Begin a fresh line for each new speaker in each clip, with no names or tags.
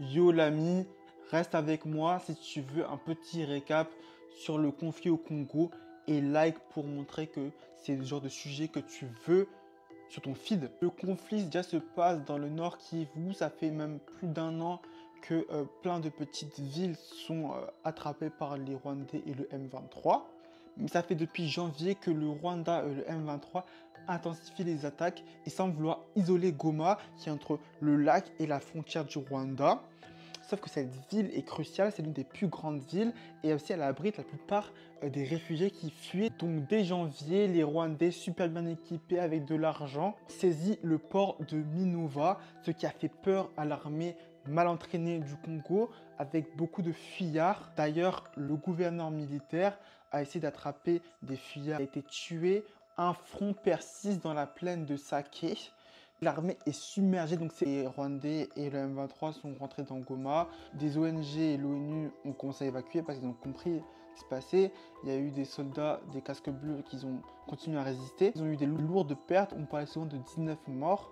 Yo l'ami, reste avec moi si tu veux un petit récap sur le conflit au Congo et like pour montrer que c'est le genre de sujet que tu veux sur ton feed. Le conflit déjà se passe dans le nord Kivu, ça fait même plus d'un an que plein de petites villes sont attrapées par les Rwandais et le M23. Mais ça fait depuis janvier que le Rwanda et le M23 intensifient les attaques et semblent vouloir isoler Goma, qui est entre le lac et la frontière du Rwanda. Sauf que cette ville est cruciale, c'est l'une des plus grandes villes et aussi elle abrite la plupart des réfugiés qui fuient. Donc dès janvier, les Rwandais super bien équipés avec de l'argent saisissent le port de Minova, ce qui a fait peur à l'armée mal entraînée du Congo avec beaucoup de fuyards. D'ailleurs, le gouverneur militaire a essayé d'attraper des fuyards, a été tué. Un front persiste dans la plaine de Saké. L'armée est submergée, donc les Rwandais et le M23 sont rentrés dans Goma. Des ONG et l'ONU ont commencé à évacuer parce qu'ils ont compris ce qui se passait. Il y a eu des soldats, des casques bleus qui ont continué à résister. Ils ont eu des lourdes pertes, on parlait souvent de 19 morts.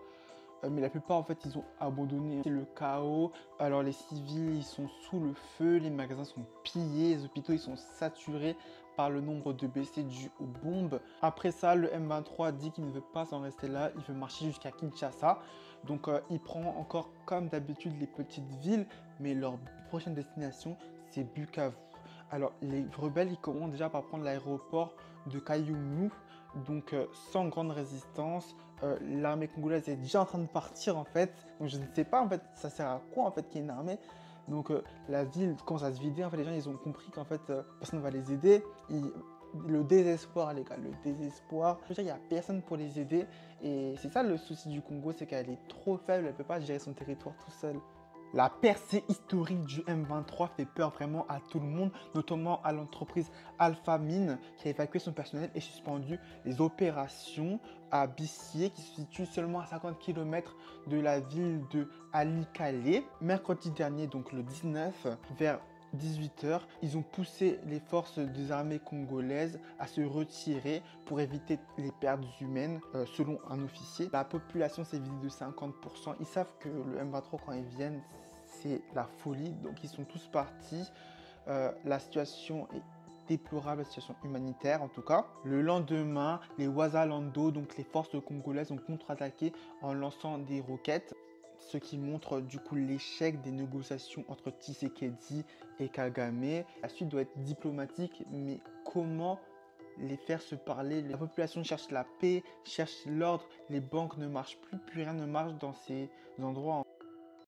Mais la plupart, en fait, ils ont abandonné. C'est le chaos. Alors, les civils, ils sont sous le feu. Les magasins sont pillés. Les hôpitaux, ils sont saturés par le nombre de blessés dus aux bombes. Après ça, le M23 dit qu'il ne veut pas s'en rester là. Il veut marcher jusqu'à Kinshasa. Donc, il prend encore, comme d'habitude, les petites villes. Mais leur prochaine destination, c'est Bukavu. Alors, les rebelles, ils commencent déjà par prendre l'aéroport de Kayumnu. Donc, sans grande résistance, l'armée congolaise est déjà en train de partir en fait. Donc, je ne sais pas en fait, ça sert à quoi en fait qu'il y ait une armée. Donc, la ville commence à se vider. En fait, les gens, ils ont compris qu'en fait, personne ne va les aider. Le désespoir, les gars, le désespoir. Je veux dire, il n'y a personne pour les aider. Et c'est ça le souci du Congo, c'est qu'elle est trop faible, elle ne peut pas gérer son territoire tout seul. La percée historique du M23 fait peur vraiment à tout le monde, notamment à l'entreprise Alpha Mine qui a évacué son personnel et suspendu les opérations à Bissier qui se situe seulement à 50 km de la ville de Alikale. Mercredi dernier, donc le 19, vers 18 h, ils ont poussé les forces des armées congolaises à se retirer pour éviter les pertes humaines, selon un officier. La population s'est vidée de 50%. Ils savent que le M23, quand ils viennent, c'est la folie. Donc, ils sont tous partis. La situation est déplorable, la situation humanitaire en tout cas. Le lendemain, les Wazalando, donc les forces congolaises, ont contre-attaqué en lançant des roquettes, ce qui montre du coup l'échec des négociations entre Tshisekedi et Kagame. La suite doit être diplomatique, mais comment les faire se parler? La population cherche la paix, cherche l'ordre, les banques ne marchent plus, plus rien ne marche dans ces endroits.